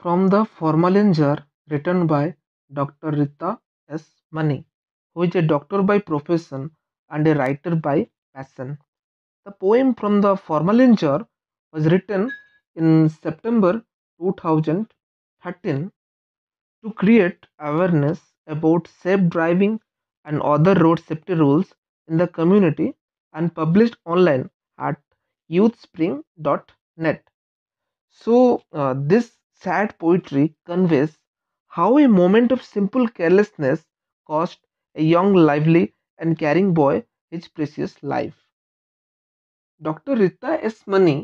From the Formalin Jar, written by Dr. Rita S. Mani, who is a doctor by profession and a writer by passion. The poem from the Formalin Jar was written in September 2013 to create awareness about safe driving and other road safety rules in the community and published online at youthspring.net. This sad poetry conveys how a moment of simple carelessness cost a young, lively, and caring boy his precious life. Dr. Rita S. Mani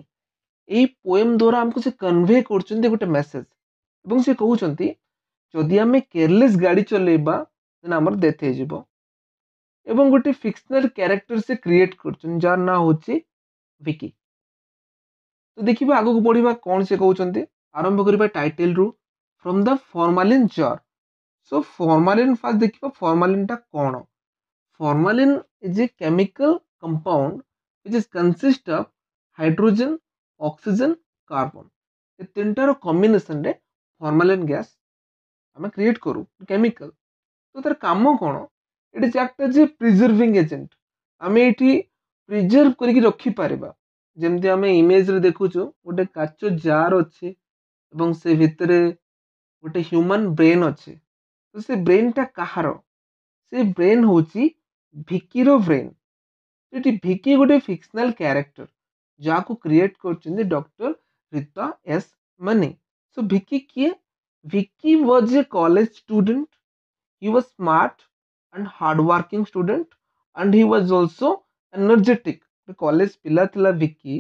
এই poem ଦ୍ୱାରା ଆମକୁ ସେ କନଭେ କରୁଛନ୍ତି ଗୋଟେ message ଏବଂ ସେ କହୁଛନ୍ତି ଯଦି ଆମେ କେୟାରଲେସ୍ ଗାଡ଼ି ଚଲେଇବା ଦେନ୍ ଆମର ଡେଥ୍ ହେଇଯିବ ଏବଂ ଗୋଟେ ଫିକ୍ସନାଲ କ୍ୟାରେକ୍ଟର ସେ କ୍ରିଏଟ୍ କରୁଛନ୍ତି ଯାହାର ନାଁ ହେଉଛି ଭିକି। ତ ଦେଖିବା ଆଗକୁ ପଢିବା କଣ ସେ କହୁଛନ୍ତି। ଆରମ୍ଭ କରିବା ଟାଇଟେଲରୁ ଫ୍ରମ୍ ଦ ଫର୍ମାଲିନ୍ ଜର୍। ସୋ ଫର୍ମାଲିନ୍ ଫାର୍ଷ୍ଟ ଦେଖିବା ଫର୍ମାଲିନ୍ଟା କଣ। Formalin is a chemical compound which is consist of hydrogen, oxygen, carbon। ଏ ତିନିଟାର କମ୍ବିନେସନରେ ଫର୍ମାଲିନ୍ ଗ୍ୟାସ୍ ଆମେ କ୍ରିଏଟ୍ କରୁ କେମିକାଲ। ତ ତାର କାମ କଣ? It is act as a preserving agent. ଆମେ ଏଇଠି ପ୍ରିଜର୍ଭ କରିକି ରଖିପାରିବା। ଯେମିତି ଆମେ ଇମେଜରେ ଦେଖୁଛୁ ଗୋଟେ କାଚ ଜାର ଅଛି ଏବଂ ସେ ଭିତରେ ଗୋଟେ ହ୍ୟୁମାନ ବ୍ରେନ୍ ଅଛି। ତ ସେ ବ୍ରେନ୍ଟା କାହାର? ସେ ବ୍ରେନ୍ ହେଉଛି ଭିକିର ବ୍ରେନ୍। ଏଠି ଭିକି ଗୋଟେ ଫିକ୍ସନାଲ କ୍ୟାରେକ୍ଟର ଯାହାକୁ କ୍ରିଏଟ୍ କରୁଛନ୍ତି doctor Rita S Mani. So Vicky କିଏ? Vicky was a college student. He was smart and hard working student and he was also energetic. College ପିଲା ଥିଲା ଭିକି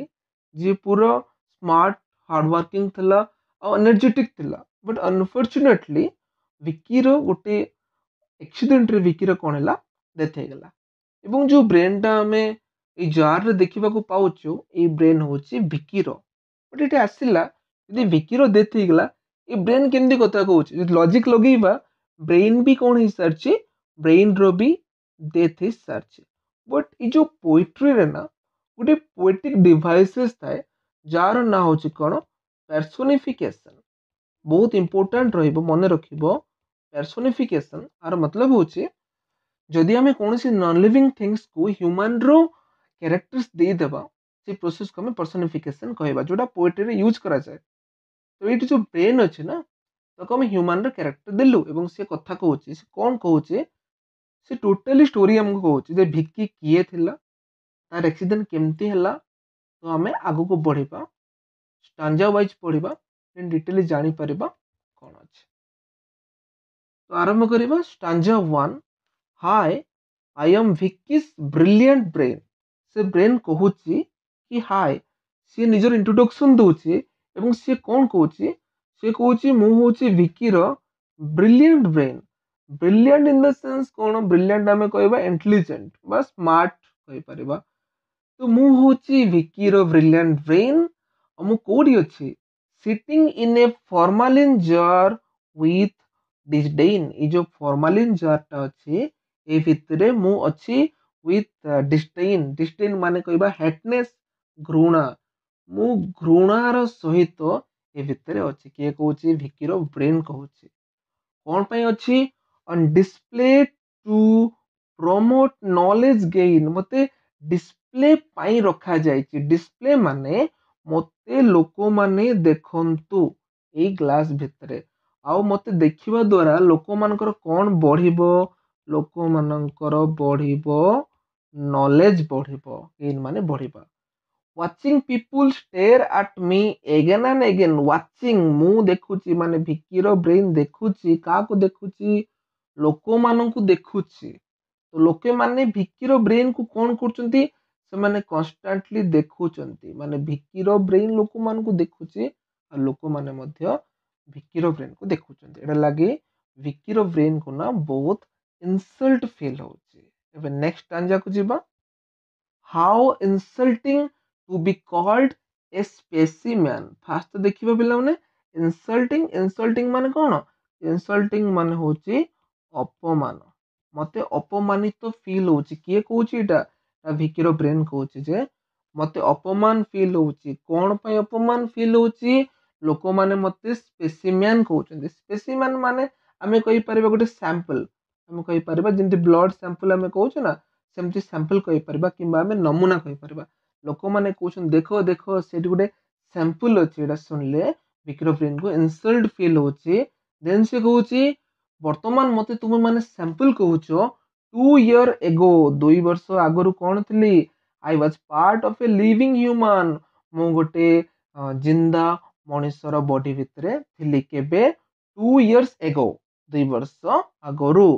ଯିଏ ପୁରା ସ୍ମାର୍ଟ ହାର୍ଡ ୱାର୍କିଂ ଥିଲା ଆଉ ଏନର୍ଜେଟିକ୍ ଥିଲା। ବଟ୍ ଅନଫର୍ଚୁନେଟଲି ଭିକିର ଗୋଟେ ଆକ୍ସିଡେଣ୍ଟରେ ଭିକିର କଣ ହେଲା ଡେଥ୍ ହେଇଗଲା। ଏବଂ ଯୋଉ ବ୍ରେନ୍ଟା ଆମେ ଏଇ ଜାର୍ରେ ଦେଖିବାକୁ ପାଉଛୁ ଏଇ ବ୍ରେନ୍ ହେଉଛି ଭିକିର। ବଟ୍ ଏଠି ଆସିଲା ଯଦି ଭିକିର ଡେଥ୍ ହେଇଗଲା ଏ ବ୍ରେନ୍ କେମିତି କଥା କହୁଛି? ଯଦି ଲଜିକ୍ ଲଗେଇବା ବ୍ରେନ୍ ବି କଣ ହେଇସାରିଛି, ବ୍ରେନ୍ର ବି ଡେଥ୍ ହେଇସାରିଛି। ବଟ୍ ଏଇ ଯୋଉ ପୋଏଟ୍ରିରେ ନା ଗୋଟେ ପୋଏଟିକ୍ ଡିଭାଇସେସ୍ ଥାଏ ଯାହାର ନାଁ ହେଉଛି କଣ? ପର୍ସୋନିଫିକେସନ। ବହୁତ ଇମ୍ପୋର୍ଟାଣ୍ଟ ରହିବ, ମନେ ରଖିବ। ପର୍ସୋନିଫିକେସନ ଆର ମତଲବ ହେଉଛି ଯଦି ଆମେ କୌଣସି ନନ୍ ଲିଭିଂ ଥିଙ୍ଗସକୁ ହ୍ୟୁମାନର କ୍ୟାରେକ୍ଟର୍ସ ଦେଇଦେବା ସେ ପ୍ରୋସେସକୁ ଆମେ ପର୍ସୋନିଫିକେସନ କହିବା, ଯୋଉଟା ପୋଏଟ୍ରିରେ ୟୁଜ୍ କରାଯାଏ। ତ ଏଇଠି ଯୋଉ ବ୍ରେନ୍ ଅଛି ନା ତାକୁ ଆମେ ହ୍ୟୁମାନର କ୍ୟାରେକ୍ଟର ଦେଲୁ ଏବଂ ସେ କଥା କହୁଛି। ସେ କଣ କହୁଛି? ସେ ଟୋଟାଲି ଷ୍ଟୋରି ଆମକୁ କହୁଛି ଯେ ଭିକି କିଏ ଥିଲା, ତାର ଆକ୍ସିଡେଣ୍ଟ କେମିତି ହେଲା। ତ ଆମେ ଆଗକୁ ବଢିବା, ଷ୍ଟାଞ୍ଜା ୱାଇଜ ପଢିବା, ଡିଟେଲି ଜାଣିପାରିବା କଣ ଅଛି। ତ ଆରମ୍ଭ କରିବା stanza 1। Hi, I am Vicky's brilliant brain. ସେ ବ୍ରେନ୍ କହୁଛି କି ହାଇ, ସିଏ ନିଜର ଇଣ୍ଟ୍ରୋଡକ୍ସନ ଦଉଛି ଏବଂ ସିଏ କଣ କହୁଛି? ସେ କହୁଛି ମୁଁ ହଉଛି ଭିକିର brilliant brain. Brilliant in the sense କଣ? ବ୍ରିଲିଆଣ୍ଟ ଆମେ କହିବା ଇଣ୍ଟେଲିଜେଣ୍ଟ ବା ସ୍ମାର୍ଟ କହିପାରିବା। ତ ମୁଁ ହଉଛି ଭିକିର ବ୍ରିଲିଆଣ୍ଟ ବ୍ରେନ୍ ଆଉ ମୁଁ କୋଉଠି ଅଛି? Sitting in a formalin jar with disdain. ଏଇ ଯୋଉ ଫର୍ମାଲିନ୍ ଜାରଟା ଅଛି ଏ ଭିତରେ ମୁଁ ଅଛି ୱିଥ୍ ଡିସଡେନ୍। ଡିସଡେନ୍ ମାନେ କହିବା ହେଟନେସ୍, ଘୃଣା। ମୁଁ ଘୃଣାର ସହିତ ଏ ଭିତରେ ଅଛି। କିଏ କହୁଛି? ଭିକିର ବ୍ରେନ୍ କହୁଛି। କଣ ପାଇଁ ଅଛି? On display to promote knowledge gain. ମତେ ଡିସପ୍ଲେ ପାଇଁ ରଖାଯାଇଛି। ଡିସପ୍ଲେ ମାନେ ମତେ ଲୋକମାନେ ଦେଖନ୍ତୁ ଏଇ ଗ୍ଲାସ ଭିତରେ, ଆଉ ମତେ ଦେଖିବା ଦ୍ଵାରା ଲୋକମାନଙ୍କର କଣ ବଢିବ? ଲୋକମାନଙ୍କର ବଢିବ ନଲେଜ ବଢିବ। ଗେଇନ୍ ମାନେ ବଢିବା। ୱାଚିଂ ପିପୁଲ ଷ୍ଟେୟାର ଆଟ୍ ମି ଏଗେନ୍ ଆଣ୍ଡ ଏଗେନ୍। ୱାଚିଂ ମୁଁ ଦେଖୁଛି, ମାନେ ଭିକିର ବ୍ରେନ୍ ଦେଖୁଛି। କାହାକୁ ଦେଖୁଛି? ଲୋକମାନଙ୍କୁ ଦେଖୁଛି। ତ ଲୋକମାନେ ଭିକିର ବ୍ରେନ୍କୁ କଣ କରୁଛନ୍ତି? ସେମାନେ କନଷ୍ଟାଣ୍ଟଲି ଦେଖୁଛନ୍ତି। ମାନେ ଭିକିର ବ୍ରେନ୍ ଲୋକମାନଙ୍କୁ ଦେଖୁଛି ଆଉ ଲୋକମାନେ ମଧ୍ୟ ଭିକିର ବ୍ରେନ୍କୁ ଦେଖୁଛନ୍ତି। ଏଇଟା ଲାଗି ଭିକିର ବ୍ରେନ୍କୁ ନା ବହୁତ ଇନସଲ୍ଟ ଫିଲ୍ ହଉଛି। ଏବେ ନେକ୍ସଟ ଷ୍ଟାଞ୍ଜାକୁ ଯିବା। ହାଉ ଇନସଲ୍ଟିଂ ଟୁ ବି କଲ୍ଡ ଏ ସ୍ପେସିମ୍ୟାନ। ଫାଷ୍ଟ ଦେଖିବା ପିଲାମାନେ ଇନସଲ୍ଟିଂ। ଇନସଲ୍ଟିଂ ମାନେ କଣ? ଇନସଲ୍ଟିଂ ମାନେ ହଉଛି ଅପମାନ। ମତେ ଅପମାନିତ ଫିଲ୍ ହଉଛି। କିଏ କହୁଛି ଏଇଟା? ଭିକିର ବ୍ରେନ୍ କହୁଛି ଯେ ମତେ ଅପମାନ ଫିଲ୍ ହଉଛି। କଣ ପାଇଁ ଅପମାନ ଫିଲ୍ ହଉଛି? लोक माने मते स्पेसिमेन कहउछन्ती स्पेसिमेन माने आमे कहि परिबा गोटे सैंपल आमे कहि परिबा जेंति ब्लड सैंपल आमे कहउछ ना सेमति सैंपल कहि परिबा किबा आमे नमूना कहि परिबा लोक माने कहउछन देखो देखो सेठी गोटे सैंपल अछि एटा सुनले विक्रो ब्रेन को इनसल्ट फील होछि देन से कहउछि वर्तमान मते तुमे माने सैंपल कहउछो 2 ईयर एगो 2 वर्ष आगरु कोन थिली I was part of a living human मु गोटे जिंदा मनुष्यर बॉडी भितरे थिली केबे 2 इयर्स एगो 2 वर्ष आगरु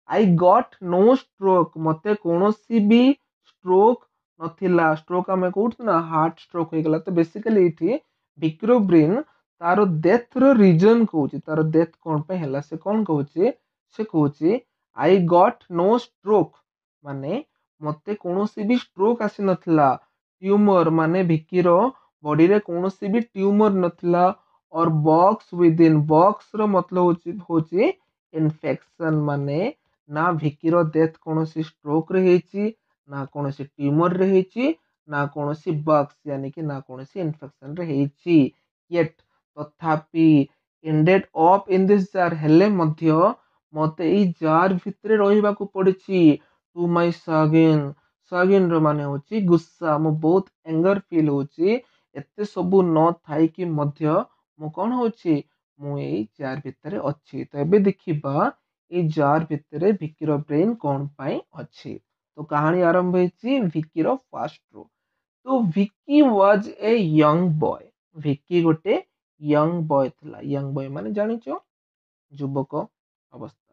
आई गॉट नो स्ट्रोक मते कोनोसी भी स्ट्रोक नथिला स्ट्रोक हमें कहउछ ना हार्ट स्ट्रोक हो गेला तो बेसिकली इठी विक्रो ब्रेन तारो डेथ रो रीजन कहउछि तारो डेथ कोन पे हैला से कोन कहउछि से कहउछि आई गॉट नो स्ट्रोक माने मते कोनोसी भी स्ट्रोक आसी नथिला ट्यूमर माने भिकिरो बॉडी रे कोनोसी भी ट्यूमर नथिला और बॉक्स विद इन बॉक्स रो मतलब होछि इन्फेक्शन माने ना भिकिरो डेथ कोनोसी स्ट्रोक रे हेछि ना कोनोसी ट्यूमर रे हेछि ना कोनोसी बॉक्स यानी कि ना कोनोसी इन्फेक्शन रे हेछि येट तथापि ended up in this jar हेले मध्य मते ई जार भितरे रहिबाकू पड़िछि टू माय सागिन सागिन रो माने होछि गुस्सा मो बहुत एंगर फील होछि एते सबु न थाई कि मध्य मु कोन होछि मु एई जार भितरे अछि तो एबे देखिबा ए जार भितरे विकिरो ब्रेन कोन पाई अछि तो कहानी आरंभ होछि विकिरो फास्ट रो तो Vicky was a young boy Vicky गोटे यंग बॉय थिला यंग बॉय माने जानिचो युवक अवस्था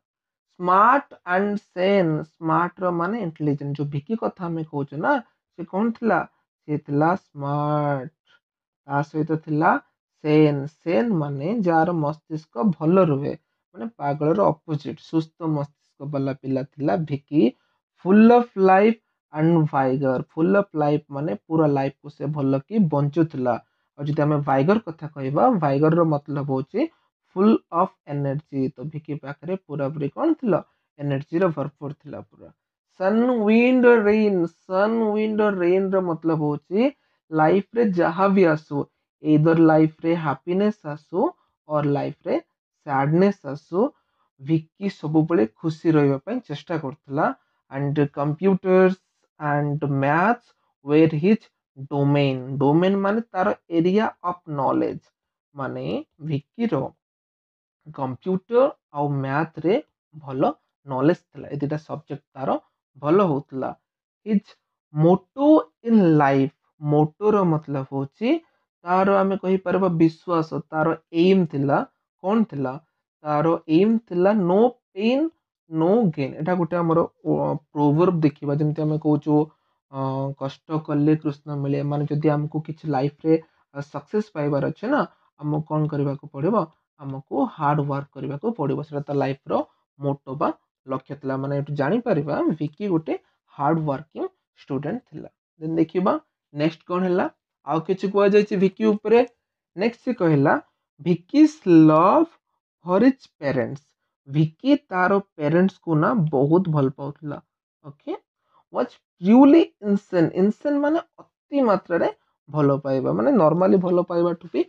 स्मार्ट एंड सेन स्मार्ट रो माने इंटेलिजेंट जो विकी कथा हमें कहउछ ना से कोन थिला से थिला स्मार्ट ता सहित थिला सेन सेन माने जार मस्तिष्क भल रुहे माने पागल रो अपोजिट सुस्त मस्तिष्क वाला पिला थिला Vicky full of life and vigour full of life माने पूरा लाइफ को से भल की बंचुथिला और जदि हमें वाइगर कथा कहबा वाइगर रो मतलब होची फुल ऑफ एनर्जी तो विकी पाखरे पूरा पूरी कोन थिला एनर्जी रो भरपूर थिला पूरा सन विंड और रेन रो मतलब होची लाइफ रे जहा भी आसु इधर लाइफ रे हैप्पीनेस आसु और लाइफ रे सैडनेस आसु विकी सब बळे खुशी रहबा पई चेष्टा करथला and computers and maths were his domain domain माने तार एरिया ऑफ नॉलेज माने विकी रो कंप्यूटर आ मैथ रे भलो नॉलेज थिला ए दुटा सब्जेक्ट तार भलो होतला हिज मोटो इन लाइफ मोटो रो मतलब होची तार आमे कहि परबा विश्वास तार एम थिला कोन थिला तार एम थिला नो पेन नो गेन एटा गोटे हमर प्रोवर्ब देखिबा जेमति आमे कहउचो कष्ट कले कृष्ण मिले माने जदि हमको किछ लाइफ रे सक्सेस पाइबार अछि ना हमको कोन करबा को पड़िबो हमको हार्ड वर्क करबा को पड़िबो सेटा त लाइफ रो मोटो बा लक्ष्य थिला माने एटु जानि परिबा विकी गोटे हार्ड वर्किंग स्टूडेंट थिला देन देखिबा नेक्स्ट कोन हैला आउ किछ कोआ जायछि विकी ऊपरे नेक्स्ट से कहला Vicky's love for his parents Vicky तारो पेरेंट्स को ना बहुत भल पाउथला okay was truly insane insane माने अति मात्रा रे भलो पाइबा माने नॉर्मली भलो पाइबा टू भी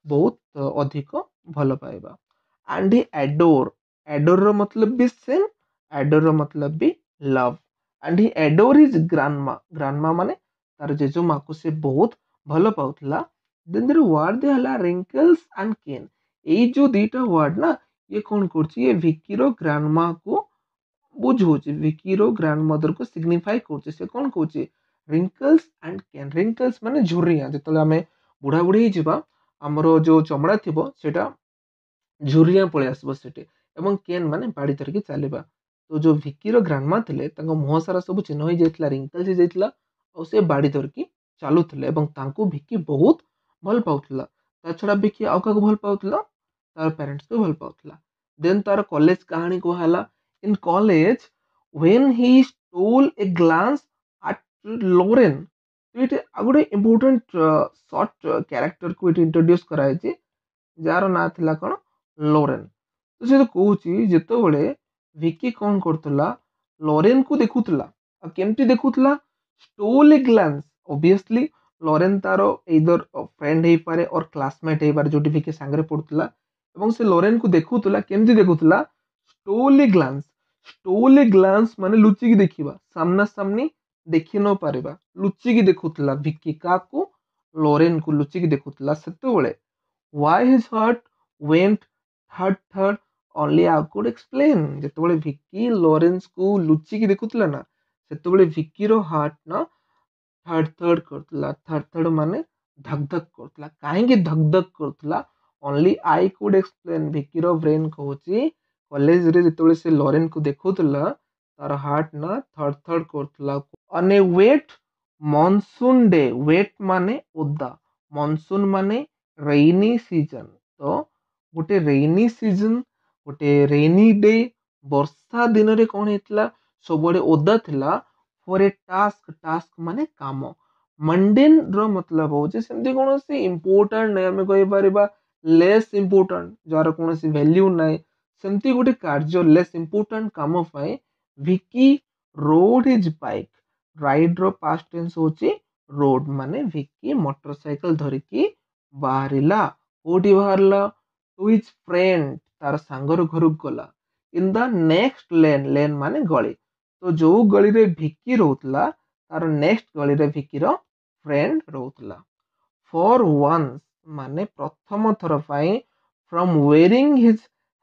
बहुत अधिक भलो पाइबा एंड ही एडोर रो मतलब भी सेम एडोर रो मतलब भी love and he adore his grandma माने तार जेजो माँ को से बहुत भलो पाउथला देन देयर वर्ड दे हला रिंकल्स एंड केन ए जो दीटा वर्ड ना ये कौन करछि ये विकी रो ग्रांडमा को बुझौछि विकी रो ग्रैंडमदर को सिग्निफाई करछि से कोन कहछि रिंकल्स एंड कैन रिंकल्स माने झुरिया जतले हमें बुढ़ा बुढ़ी जिबा हमरो जो चमड़ा थिबो सेटा झुरिया पळे आसबो सेटे एवं केन माने बाड़ी धरकी चलेबा तो जो विकी रो ग्रैंडमा थिले तांको मुह सारा सब चिन्ह होई जायतला रिंकल्स हो जायतला और से बाड़ी धरकी चालुथिले एवं तांको विकी बहुत भल पाउथला ता छडा विकी आउ काको भल पाउथला तार पेरेंट्स को भल पाउथला देन तार कॉलेज कहानी को हला in college when he stole a glance at Lauren तो ये गोटे इम्पोर्टेंट शॉर्ट कैरेक्टर को इंट्रोड्यूस कराई जार ना थिला कोन लोरेन तो से कहूची जेतबेले विकी कोन करतला लोरेन को देखुतला आ केमती देखुतला स्टोल ए ग्लांस ऑब्वियसली ଲରେନ୍ ତାର ଏଇଦର ଫ୍ରେଣ୍ଡ ହେଇପାରେ ଅର୍ କ୍ଲାସମେଟ୍ ହେଇପାରେ ଯୋଉଠି ଭିକି ସାଙ୍ଗରେ ପଢୁଥିଲା ଏବଂ ସେ ଲରେନ୍କୁ ଦେଖୁଥିଲା କେମିତି ଦେଖୁଥିଲା ଷ୍ଟୋଲି ଗ୍ଲାନ୍ସ ମାନେ ଲୁଚିକି ଦେଖିବା ସାମ୍ନା ସାମ୍ନି ଦେଖି ନ ପାରିବା ଲୁଚିକି ଦେଖୁଥିଲା ଭିକି କାହାକୁ ଲରେନ୍କୁ ଲୁଚିକି ଦେଖୁଥିଲା ସେତେବେଳେ why his heart went third only I could explain ଯେତେବେଳେ ଭିକି ଲରେନ୍ସକୁ ଲୁଚିକି ଦେଖୁଥିଲା ନା ସେତେବେଳେ ଭିକିର ହାର୍ଟ ନା ଥର୍ଡ କରୁଥିଲା ଥର୍ଡ ମାନେ ଧକ୍ ଧକ୍ କରୁଥିଲା କାହିଁକି ଧକ୍ ଧକ୍ କରୁଥିଲା only I could explain ଭିକିର ବ୍ରେନ୍ କହୁଛି କଲେଜରେ ଯେତେବେଳେ ସେ ଲରେନ୍କୁ ଦେଖୁଥିଲା ତାର ହାର୍ଟ ନା ଥର୍ଡ କରୁଥିଲା on a wet monsoon day wet ମାନେ ଓଦା monsoon ମାନେ ରେଇନି ସିଜନ ତ ଗୋଟେ ରେଇନି ସିଜନ ଗୋଟେ ରେଇନି ଡେ ବର୍ଷା ଦିନରେ କଣ ହେଇଥିଲା ସବୁଆଡେ ଓଦା ଥିଲା ଫର ଏ ଟାସ୍କ ମାନେ କାମ ମଣ୍ଡେନ ର ମତଲବ ହଉଛି ସେମିତି କୌଣସି ଇମ୍ପୋର୍ଟାଣ୍ଟ ନାହିଁ ଆମେ କହିପାରିବା ଲେସ୍ ଇମ୍ପୋର୍ଟାଣ୍ଟ ଯାହାର କୌଣସି ଭ୍ୟାଲ୍ୟୁ ନାହିଁ ସେମିତି ଗୋଟେ କାର୍ଯ୍ୟ ଲେସ୍ ଇମ୍ପୋର୍ଟାଣ୍ଟ କାମ ପାଇଁ Vicky road his bike ride ର ପାଷ୍ଟ ଟେନ୍ସ ହଉଛି ରୋଡ ମାନେ ଭିକି ମୋଟର ସାଇକେଲ ଧରିକି ବାହାରିଲା କୋଉଠି ବାହାରିଲା ଟୁ ହିଜ ଫ୍ରେଣ୍ଡ ତାର ସାଙ୍ଗର ଘରକୁ ଗଲା ଇନ ଦ ନେକ୍ସଟ ଲେନ୍ ମାନେ ଗଳି ତ ଯୋଉ ଗଳିରେ ଭିକି ରହୁଥିଲା ତାର ନେକ୍ସଟ ଗଳିରେ ଭିକିର ଫ୍ରେଣ୍ଡ ରହୁଥିଲା ଫର ୱାନ୍ସ ମାନେ ପ୍ରଥମ ଥର ପାଇଁ from wearing his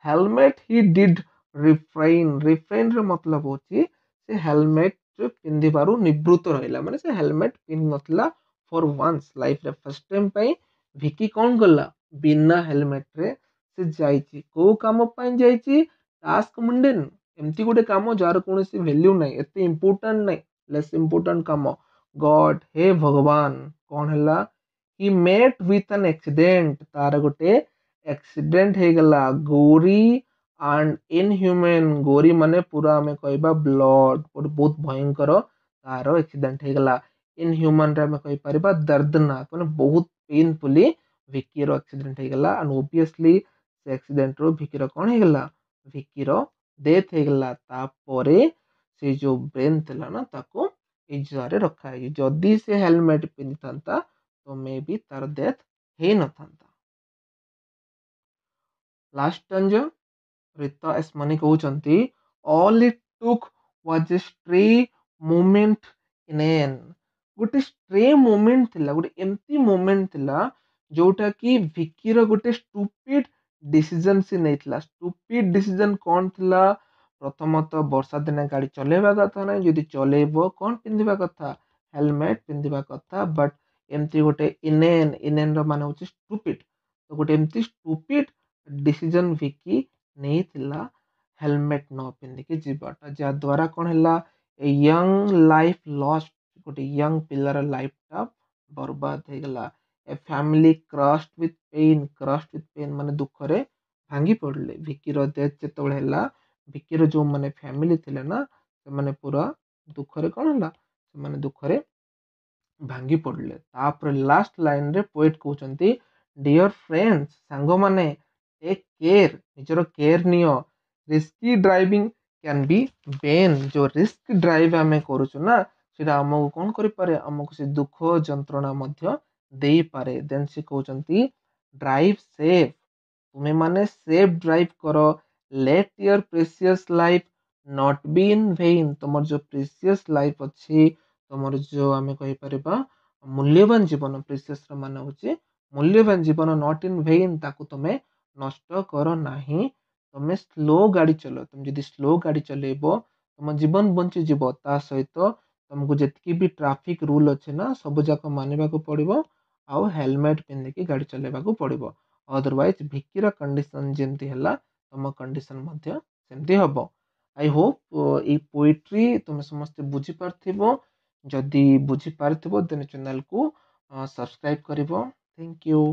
helmet he did refrain ର ମତଲବ ହଉଛି ସେ ହେଲମେଟ ପିନ୍ଧିବାରୁ ନିବୃତ୍ତ ରହିଲା ମାନେ ସେ ହେଲମେଟ ପିନ୍ଧି ନଥିଲା ଫର ୱାନ୍ସ ଲାଇଫରେ ଫାର୍ଷ୍ଟ ଟାଇମ ପାଇଁ ଭିକି କଣ କଲା ବିନା ହେଲମେଟରେ ସେ ଯାଇଛି କୋଉ କାମ ପାଇଁ ଯାଇଛି ଟାସ୍କ ମୁଣ୍ଡେନ ଏମିତି ଗୋଟେ କାମ ଯାହାର କୌଣସି ଭ୍ୟାଲ୍ୟୁ ନାହିଁ ଏତେ ଇମ୍ପୋର୍ଟାଣ୍ଟ ନାହିଁ ଲେସ୍ ଇମ୍ପୋର୍ଟାଣ୍ଟ କାମ ଗଡ ହେ ଭଗବାନ କଣ ହେଲା ହି ମେଟ୍ ୱିଥ ଆନ୍ ଆକ୍ସିଡେଣ୍ଟ ତାର ଗୋଟେ ଆକ୍ସିଡେଣ୍ଟ ହେଇଗଲା ଗୌରୀ ଆଣ୍ଡ ଇନହ୍ୟୁମାନ ଗୌରୀ ମାନେ ପୁରା ଆମେ କହିବା ବ୍ଲଡ ଗୋଟେ ବହୁତ ଭୟଙ୍କର ତାର ଆକ୍ସିଡେଣ୍ଟ ହେଇଗଲା ଇନହ୍ୟୁମାନ ରେ ଆମେ କହିପାରିବା ଦର୍ଦନାକ ମାନେ ବହୁତ ପେନଫୁଲି ଭିକିର ଆକ୍ସିଡେଣ୍ଟ ହେଇଗଲା ଆଣ୍ଡ ଓବିୟସଲି ସେ ଆକ୍ସିଡେଣ୍ଟ ରୁ ଭିକିର କଣ ହେଇଗଲା ଭିକିର ଡେଥ୍ ହେଇଗଲା ତାପରେ ସେ ଯୋଉ ବ୍ରେନ୍ ଥିଲା ନା ତାକୁ ଇଜରେ ରଖା ହେଇଛି ଯଦି ସେ ହେଲମେଟ ପିନ୍ଧିଥାନ୍ତା ତ ମେ ବି ତାର ଡେଥ୍ ହେଇନଥାନ୍ତା ଲାଷ୍ଟ ଟାଞ୍ଜ ରୀତା ଏସମନି କହୁଛନ୍ତି all it took was a stray moment in an ଗୋଟେ ଷ୍ଟ୍ରେ ମୋମେଣ୍ଟ ଥିଲା ଗୋଟେ ଏମିତି ମୋମେଣ୍ଟ ଥିଲା ଯୋଉଟା କି ଭିକିର ଗୋଟେ ଷ୍ଟୁପିଡ ଡିସିଜନ ସେ ନେଇଥିଲା ଷ୍ଟୁପିଡ ଡିସିଜନ କଣ ଥିଲା ପ୍ରଥମତଃ ବର୍ଷା ଦିନେ ଗାଡି ଚଲେଇବା କଥା ନାହିଁ ଯଦି ଚଲେଇବ କଣ ପିନ୍ଧିବା କଥା ହେଲମେଟ ପିନ୍ଧିବା କଥା ବଟ୍ ଏମିତି ଗୋଟେ ଇନେନ୍ ର ମାନେ ହଉଛି ଷ୍ଟୁପିଡ ତ ଗୋଟେ ଏମିତି ଷ୍ଟୁପିଡ ଡିସିଜନ ଭିକି ନେଇଥିଲା ହେଲମେଟ ନ ପିନ୍ଧିକି ଯିବାଟା ଯାହା ଦ୍ୱାରା କଣ ହେଲା ଏ ୟଙ୍ଗ ଲାଇଫ ଲଷ୍ଟ ଗୋଟେ ୟଙ୍ଗ ପିଲାର ଲାଇଫ ଟା ବର୍ବାଦ ହେଇଗଲା ଏ ଫ୍ୟାମିଲି କ୍ରଷ୍ଟ ୱିଥ ପେନ୍ ମାନେ ଦୁଃଖରେ ଭାଙ୍ଗି ପଡିଲେ ଭିକିର ଡେଥ୍ ଯେତେବେଳେ ହେଲା ଭିକିର ଯୋଉମାନେ ଫ୍ୟାମିଲି ଥିଲେ ନା ସେମାନେ ପୁରା ଦୁଃଖରେ କଣ ହେଲା ସେମାନେ ଦୁଃଖରେ ଭାଙ୍ଗି ପଡିଲେ ତାପରେ ଲାଷ୍ଟ ଲାଇନରେ ପୋଏଟ କହୁଛନ୍ତି ଡିଅର ଫ୍ରେଣ୍ଡ ସାଙ୍ଗମାନେ ଟେକ୍ କେୟାର ନିଜର କେୟାର ନିଅ risky driving can be Ben ଯୋଉ ରିସ୍କ ଡ୍ରାଇଭ୍ ଆମେ କରୁଛୁ ନା ସେଟା ଆମକୁ କଣ କରିପାରେ ଆମକୁ ସେ ଦୁଃଖ ଯନ୍ତ୍ରଣା ମଧ୍ୟ ଦେଇପାରେ ଦେନ୍ ସେ କହୁଛନ୍ତି ଡ୍ରାଇଭ୍ ସେଫ୍ ତୁମେ ମାନେ ସେଫ୍ ଡ୍ରାଇଭ୍ କର let your precious life not be in vain ତମର ଯୋଉ ପ୍ରେସିୟସ୍ ଲାଇଫ୍ ଅଛି ତମର ଯୋଉ ଆମେ କହିପାରିବା ମୂଲ୍ୟବାନ ଜୀବନ ପ୍ରେସିୟସ୍ ର ମାନେ ହଉଛି ମୂଲ୍ୟବାନ ଜୀବନ ନଟ୍ ଇନ୍ ଭେନ୍ ତାକୁ ତମେ ନଷ୍ଟ କର ନାହିଁ ତମେ ସ୍ଲୋ ଗାଡି ଚଲାଅ ତମେ ଯଦି ସ୍ଲୋ ଗାଡି ଚଲେଇବ ତମ ଜୀବନ ବଞ୍ଚିଯିବ ତା ସହିତ ତମକୁ ଯେତିକି ବି ଟ୍ରାଫିକ ରୁଲ ଅଛି ନା ସବୁ ଯାକ ମାନିବାକୁ ପଡିବ ଆଉ ହେଲମେଟ ପିନ୍ଧିକି ଗାଡି ଚଲେଇବାକୁ ପଡିବ ଅଦରୱାଇଜ ଭିକିର କଣ୍ଡିସନ ଯେମିତି ହେଲା ତମ କଣ୍ଡିସନ ମଧ୍ୟ ସେମିତି ହବ ଆଇ ହୋପ ଏଇ ପୋଏଟ୍ରି ତମେ ସମସ୍ତେ ବୁଝିପାରିଥିବ ଯଦି ବୁଝିପାରିଥିବ ଦେନ ଚ୍ୟାନେଲକୁ ସବସ୍କ୍ରାଇବ କରିବ ଥ୍ୟାଙ୍କ ୟୁ